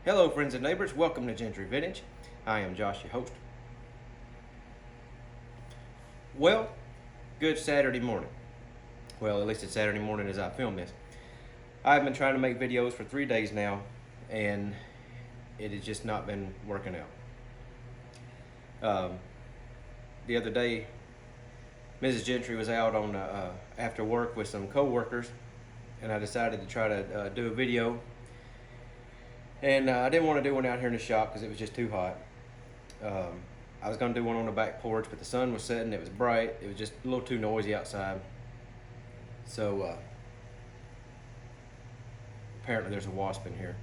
Hello friends and neighbors, welcome to Gentry Vintage. I am Josh, your host. Well, good Saturday morning. Well, at least it's Saturday morning as I film this. I've been trying to make videos for 3 days now, and it has just not been working out. The other day, Mrs. Gentry was out on after work with some co-workers, and I decided to try to do a video. And I didn't want to do one out here in the shop because it was just too hot. I was going to do one on the back porch, but the sun was setting, it was bright, it was just a little too noisy outside. So apparently there's a wasp in here.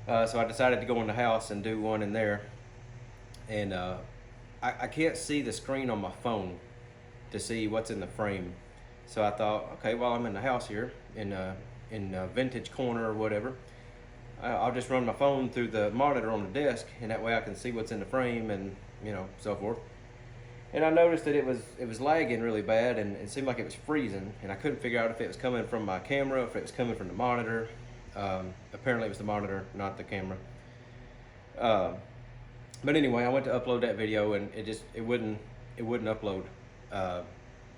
So I decided to go in the house and do one in there. And I can't see the screen on my phone to see what's in the frame. So I thought, okay, while I'm in the house here, in Vintage Corner or whatever, I'll just run my phone through the monitor on the desk, and that way I can see what's in the frame and so forth. And I noticed that it was lagging really bad, and it seemed like it was freezing, and I couldn't figure out if it was coming from my camera, if it was coming from the monitor. Apparently it was the monitor, not the camera. But anyway, I went to upload that video, and it wouldn't upload. And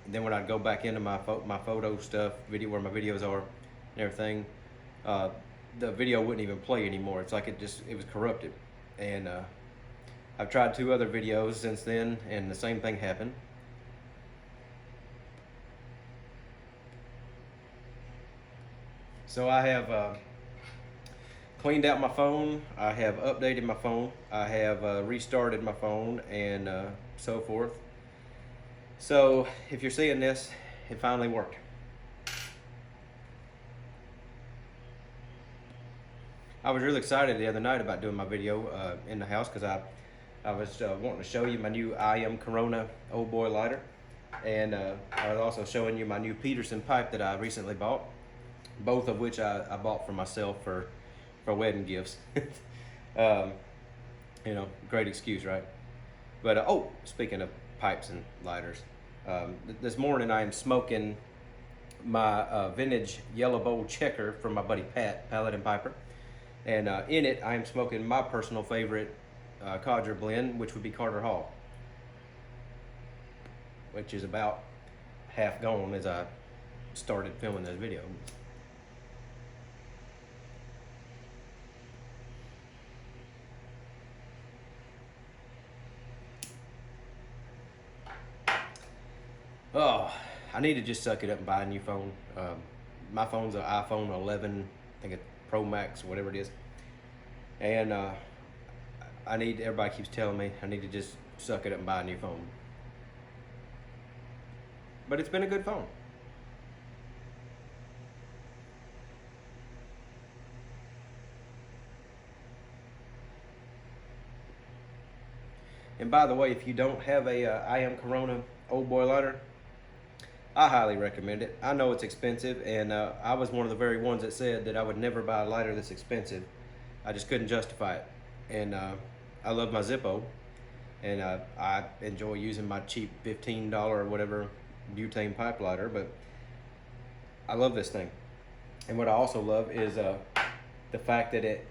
then when I'd go back into my photo stuff, where my videos are and everything, the video wouldn't even play anymore. It's like it was corrupted. And I've tried 2 other videos since then, and the same thing happened. So I have cleaned out my phone, I have updated my phone, I have restarted my phone, and so forth. So if you're seeing this, it finally worked. I was really excited the other night about doing my video in the house because I was wanting to show you my new I Am Corona Old Boy lighter, and I was also showing you my new Peterson pipe that I recently bought, both of which I bought for myself for wedding gifts. Great excuse, right? But oh, speaking of pipes and lighters, this morning I am smoking my vintage yellow bowl checker from my buddy Pat, Paladin Piper. And in it, I am smoking my personal favorite Codger blend, which would be Carter Hall, which is about half gone as I started filming this video. Oh, I need to just suck it up and buy a new phone. My phone's an iPhone 11, I think it's Pro Max, whatever it is. And everybody keeps telling me I need to just suck it up and buy a new phone. But it's been a good phone. And by the way, if you don't have a I Am Corona Old Boy lighter, I highly recommend it. I know it's expensive, and I was one of the very ones that said that I would never buy a lighter this expensive. I just couldn't justify it. And I love my Zippo, and I enjoy using my cheap $15 or whatever butane pipe lighter, but I love this thing. And what I also love is the fact that it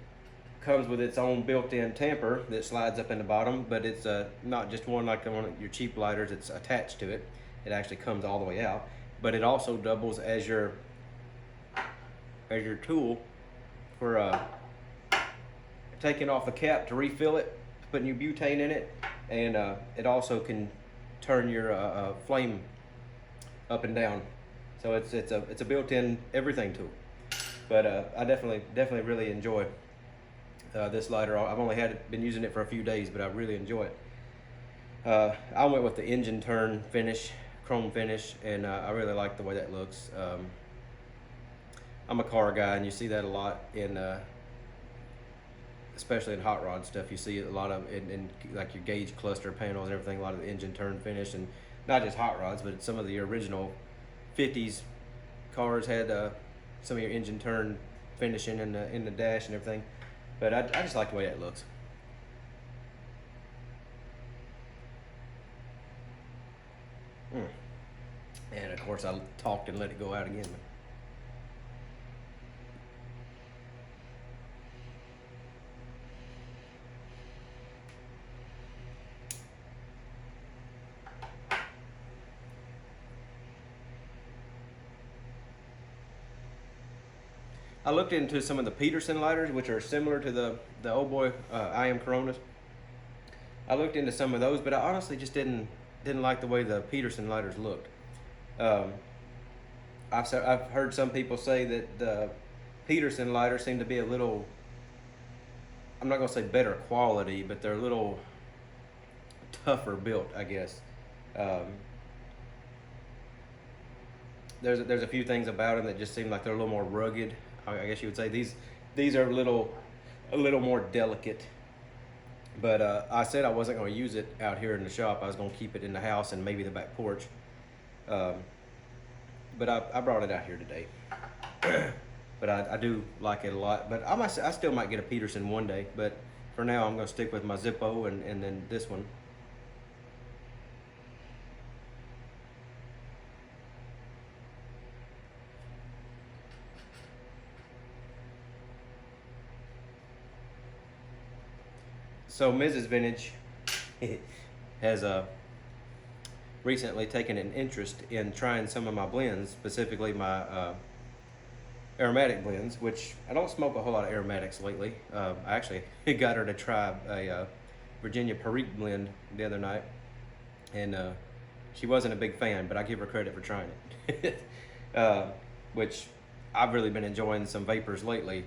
comes with its own built-in tamper that slides up in the bottom, but it's not just one like one of your cheap lighters. It's attached to it. It actually comes all the way out, but it also doubles as your tool for taking off the cap to refill it, putting your butane in it, and it also can turn your flame up and down. So it's a built-in everything tool. But I definitely really enjoy this lighter. I've only been using it for a few days, but I really enjoy it. I went with the engine turn finish, chrome finish, and I really like the way that looks. I'm a car guy, and you see that a lot in especially in hot rod stuff. You see it a lot of in like your gauge cluster panels and everything, a lot of the engine turn finish, and not just hot rods, but some of the original 50s cars had some of your engine turn finishing in the dash and everything. But I just like the way that looks. And of course I talked and let it go out again. I looked into some of the Peterson lighters, which are similar to the old boy I Am Coronas. I looked into some of those, but I honestly just didn't like the way the Peterson lighters looked. Um, I've heard some people say that the Peterson lighters seem to be a little, I'm not gonna say better quality, but they're a little tougher built, I guess. Um, there's a few things about them that just seem like they're a little more rugged. I guess you would say these are a little more delicate. But I said I wasn't going to use it out here in the shop. I was going to keep it in the house and maybe the back porch. Um, but I brought it out here today. But I do like it a lot. But I still might get a Peterson one day. But for now, I'm going to stick with my Zippo and then this one. So Mrs. Vintage has recently taken an interest in trying some of my blends, specifically my aromatic blends, which I don't smoke a whole lot of aromatics lately. I actually got her to try a Virginia Perique blend the other night, and she wasn't a big fan, but I give her credit for trying it. Which I've really been enjoying some vapors lately.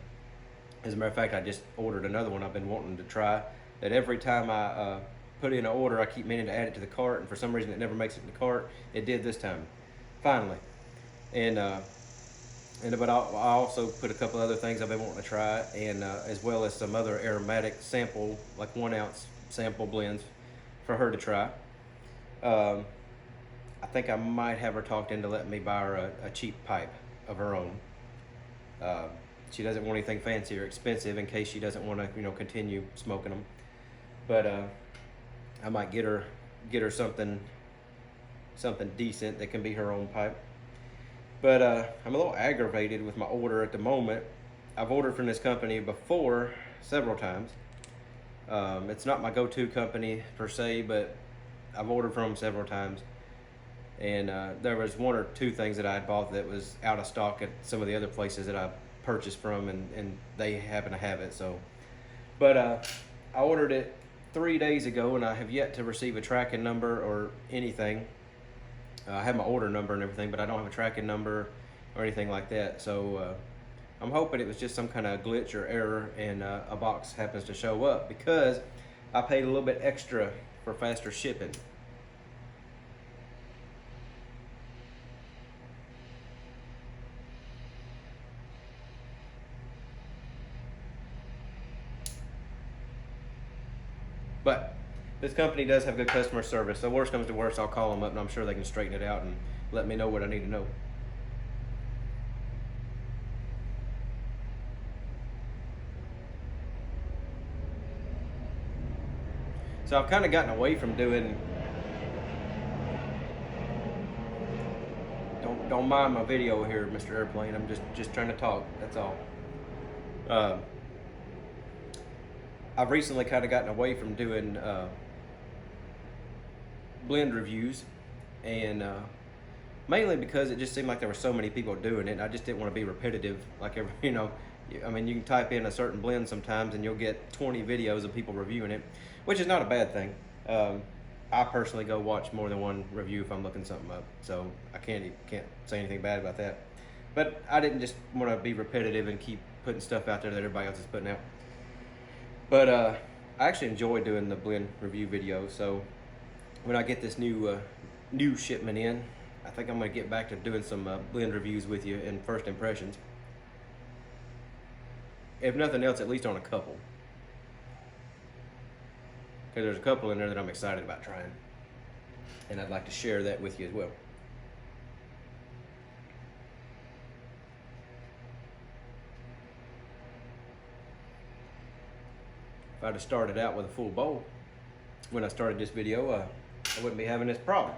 As a matter of fact, I just ordered another one I've been wanting to try. That every time I put in an order, I keep meaning to add it to the cart, and for some reason it never makes it in the cart. It did this time, finally. But I also put a couple other things I've been wanting to try, and as well as some other aromatic sample, like 1 ounce sample blends for her to try. I think I might have her talked into letting me buy her a cheap pipe of her own. She doesn't want anything fancy or expensive in case she doesn't want to, continue smoking them. But I might get her something decent that can be her own pipe. But I'm a little aggravated with my order at the moment. I've ordered from this company before several times. It's not my go-to company per se, but I've ordered from them several times. And there was 1 or 2 things that I had bought that was out of stock at some of the other places that I purchased from, and they happen to have it. So, but I ordered it 3 days ago, and I have yet to receive a tracking number or anything. I have my order number and everything, but I don't have a tracking number or anything like that. So I'm hoping it was just some kind of glitch or error, and a box happens to show up, because I paid a little bit extra for faster shipping. But this company does have good customer service. So worst comes to worst, I'll call them up, and I'm sure they can straighten it out and let me know what I need to know. So I've kind of gotten away from doing. Don't mind my video here, Mr. Airplane. I'm just trying to talk. That's all. I've recently kind of gotten away from doing blend reviews, and mainly because it just seemed like there were so many people doing it, and I just didn't want to be repetitive. Like I mean, you can type in a certain blend sometimes, and you'll get 20 videos of people reviewing it, which is not a bad thing. I personally go watch more than one review if I'm looking something up, so I can't say anything bad about that. But I didn't just want to be repetitive and keep putting stuff out there that everybody else is putting out. But I actually enjoy doing the blend review video, so when I get this new shipment in, I think I'm going to get back to doing some blend reviews with you and first impressions. If nothing else, at least on a couple. Because there's a couple in there that I'm excited about trying, and I'd like to share that with you as well. If I'd have started out with a full bowl when I started this video, I wouldn't be having this problem.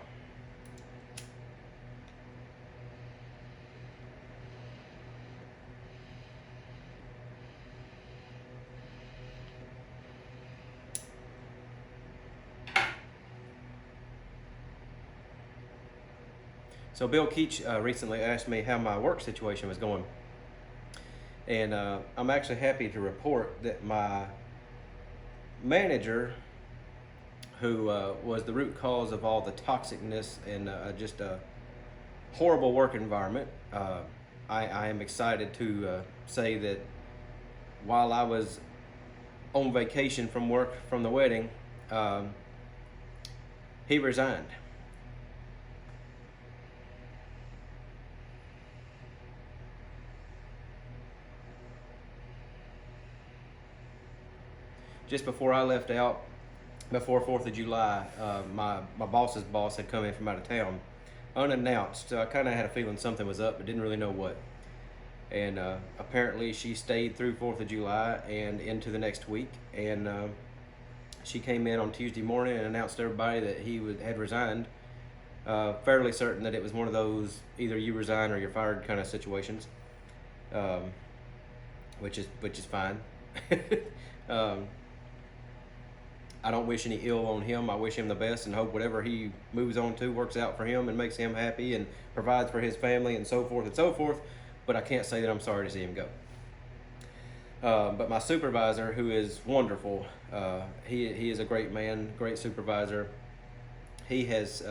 So Bill Keach recently asked me how my work situation was going. And I'm actually happy to report that my manager, who was the root cause of all the toxicness and just a horrible work environment, I am excited to say that while I was on vacation from work from the wedding, um, he resigned. Just before I left out, before 4th of July, my boss's boss had come in from out of town, unannounced. So I kind of had a feeling something was up, but didn't really know what. And apparently she stayed through 4th of July and into the next week. And she came in on Tuesday morning and announced to everybody that had resigned. Fairly certain that it was one of those either you resign or you're fired kind of situations, um, which is fine. um, I don't wish any ill on him. I wish him the best and hope whatever he moves on to works out for him and makes him happy and provides for his family and so forth and so forth. But I can't say that I'm sorry to see him go. But my supervisor, who is wonderful, he is a great man, great supervisor. He has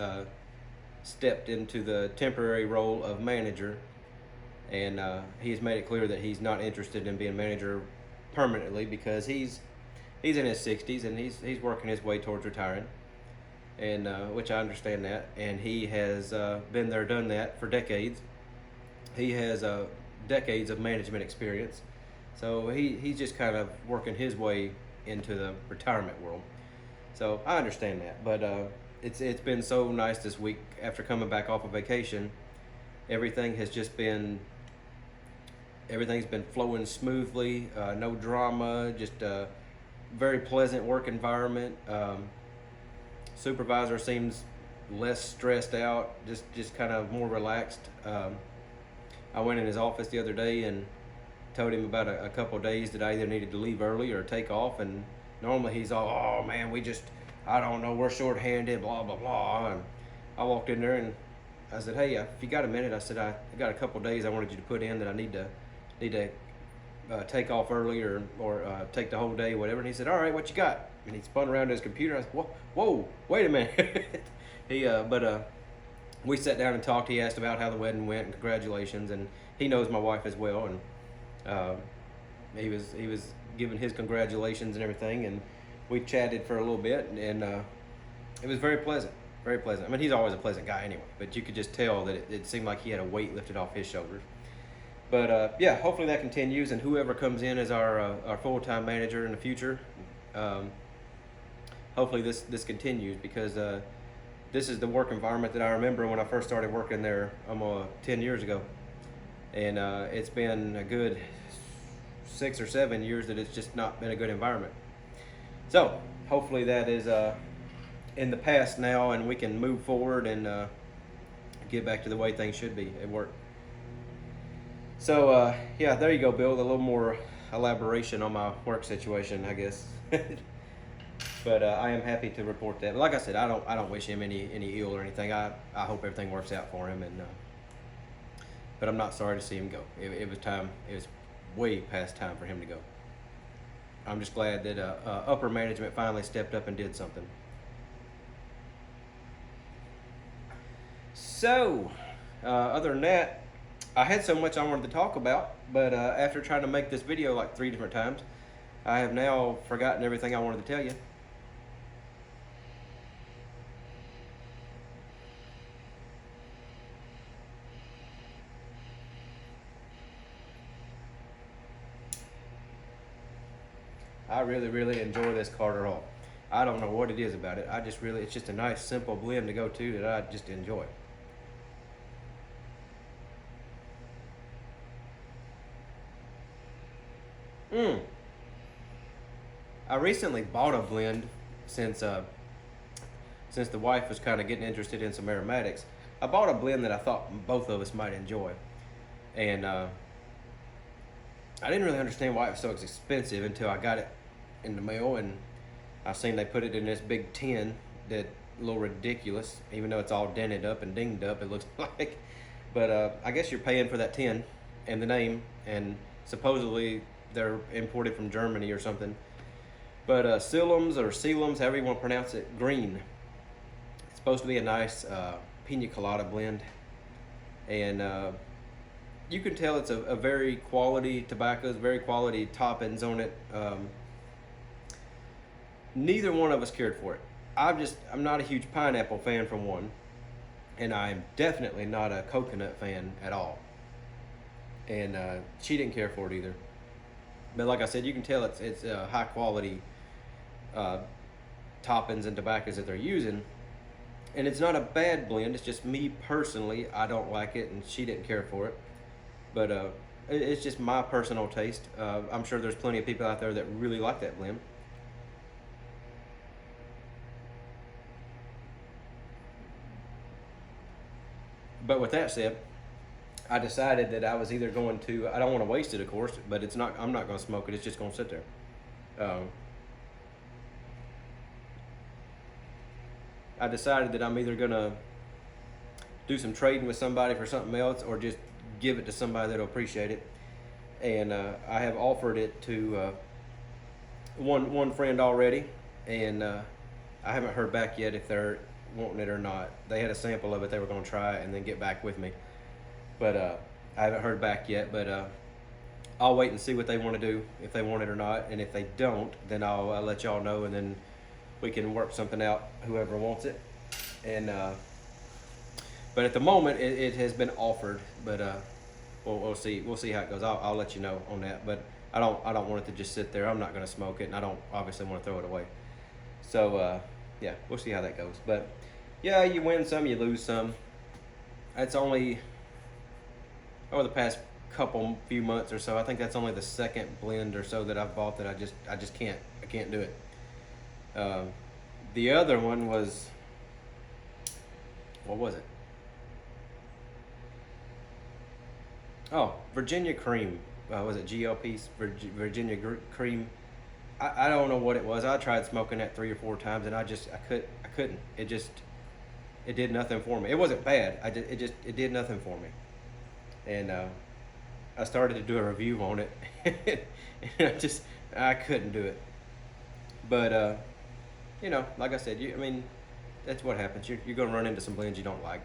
stepped into the temporary role of manager, and he has made it clear that he's not interested in being manager permanently because he's in his 60s and he's working his way towards retiring, and which I understand that. And he has been there, done that for decades. He has decades of management experience, so he's just kind of working his way into the retirement world. So I understand that, but it's been so nice this week after coming back off of vacation. Everything's been flowing smoothly, no drama, just very pleasant work environment. Supervisor seems less stressed out, just kind of more relaxed. I went in his office the other day and told him about a couple of days that I either needed to leave early or take off, and normally he's all, oh man, I don't know, we're short-handed, blah blah blah. And I walked in there and I said, hey, if you got a minute, I said, I got a couple of days I wanted you to put in that I need to take off early or take the whole day, whatever. And he said, all right, what you got? And he spun around to his computer. I said, whoa, wait a minute. We sat down and talked. He asked about how the wedding went and congratulations, and he knows my wife as well. And he was giving his congratulations and everything, and we chatted for a little bit, and it was very pleasant, very pleasant. I mean, he's always a pleasant guy anyway, but you could just tell that it seemed like he had a weight lifted off his shoulders. But yeah, hopefully that continues, and whoever comes in as our full-time manager in the future, hopefully this continues, because this is the work environment that I remember when I first started working there almost 10 years ago. And it's been a good 6 or 7 years that it's just not been a good environment. So hopefully that is in the past now, and we can move forward and get back to the way things should be at work. So yeah, there you go, Bill. A little more elaboration on my work situation, I guess. But I am happy to report that. But like I said, I don't wish him any ill or anything. I hope everything works out for him, and but I'm not sorry to see him go. It was time. It was way past time for him to go. I'm just glad that upper management finally stepped up and did something. So, other than that, I had so much I wanted to talk about, but after trying to make this video like 3 different times, I have now forgotten everything I wanted to tell you. I really, really enjoy this Carter Hall. I don't know what it is about it. It's just a nice, simple blend to go to that I just enjoy. I recently bought a blend since the wife was kind of getting interested in some aromatics. I bought a blend that I thought both of us might enjoy, and I didn't really understand why it was so expensive until I got it in the mail, and I seen they put it in this big tin that a little ridiculous, even though it's all dented up and dinged up, it looks like. But I guess you're paying for that tin and the name, and Supposedly they're imported from Germany or something. But Sealums or Sealums, however you want to pronounce it, green. It's supposed to be a nice pina colada blend, and you can tell it's a very quality tobaccos, very quality toppings on it. Neither one of us cared for it. I'm not a huge pineapple fan for one, and I'm definitely not a coconut fan at all. And she didn't care for it either. But like I said, you can tell it's high quality toppings and tobaccos that they're using, and it's not a bad blend. It's just me personally, I don't like it, and she didn't care for it. But it's just my personal taste. I'm sure there's plenty of people out there that really like that blend. But with that said, I decided that I was either going to, I don't want to waste it, of course, but I'm not going to smoke it. It's just going to sit there. I decided that I'm either going to do some trading with somebody for something else, or just give it to somebody that'll appreciate it. And I have offered it to one friend already, and I haven't heard back yet if they're wanting it or not. They had a sample of it. They were going to try it and then get back with me. But I haven't heard back yet, but I'll wait and see what they want to do, if they want it or not. And if they don't, then I'll let y'all know, and then we can work something out, whoever wants it. And but at the moment, it has been offered, but we'll see how it goes. I'll let you know on that. But I don't want it to just sit there. I'm not going to smoke it, and I don't obviously want to throw it away. So yeah, we'll see how that goes. But yeah, you win some, you lose some. That's only over the past few months or so. I think that's only the second blend or so that I've bought that I just can't do it. The other one was, what was it? Oh, Virginia Cream. Was it GLP? Virginia Cream. I don't know what it was. I tried smoking that 3 or 4 times, and I couldn't. It did nothing for me. It wasn't bad. It did nothing for me. And I started to do a review on it, and I couldn't do it. But you know, like I said, I mean, that's what happens. You're gonna run into some blends you don't like.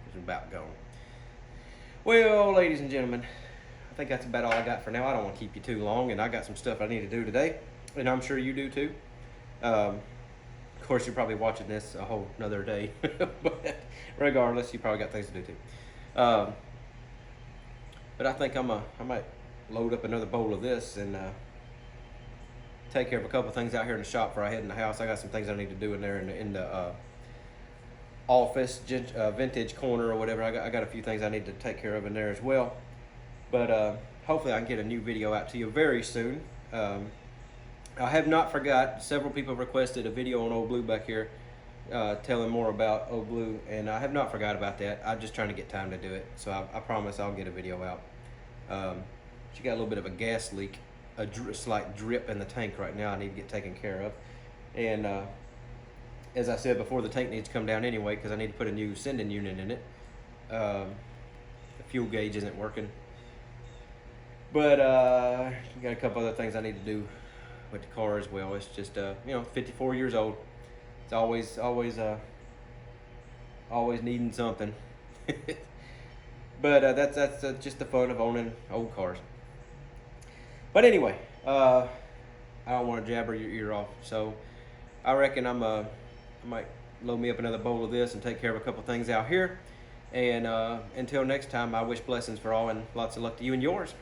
It's about gone. Well, ladies and gentlemen, I think that's about all I got for now. I don't want to keep you too long, and I got some stuff I need to do today, and I'm sure you do too. Of course, you're probably watching this a whole another day, but regardless, you probably got things to do too. But I think I might load up another bowl of this and take care of a couple things out here in the shop before I head in the house. I got some things I need to do in there in the office, vintage corner or whatever. I got a few things I need to take care of in there as well. But hopefully I can get a new video out to you very soon. I have not forgot. Several people requested a video on Old Blue back here, telling more about Old Blue, and I have not forgot about that. I'm just trying to get time to do it. So I promise I'll get a video out. She got a little bit of a gas leak, a slight drip in the tank right now. I need to get taken care of. And as I said before, the tank needs to come down anyway because I need to put a new sending unit in it. The fuel gauge isn't working. But got a couple other things I need to do with the car as well. It's just 54 years old. It's always needing something. But that's just the fun of owning old cars. But anyway, I don't want to jabber your ear off, so I reckon I might load me up another bowl of this and take care of a couple things out here. And until next time, I wish blessings for all and lots of luck to you and yours.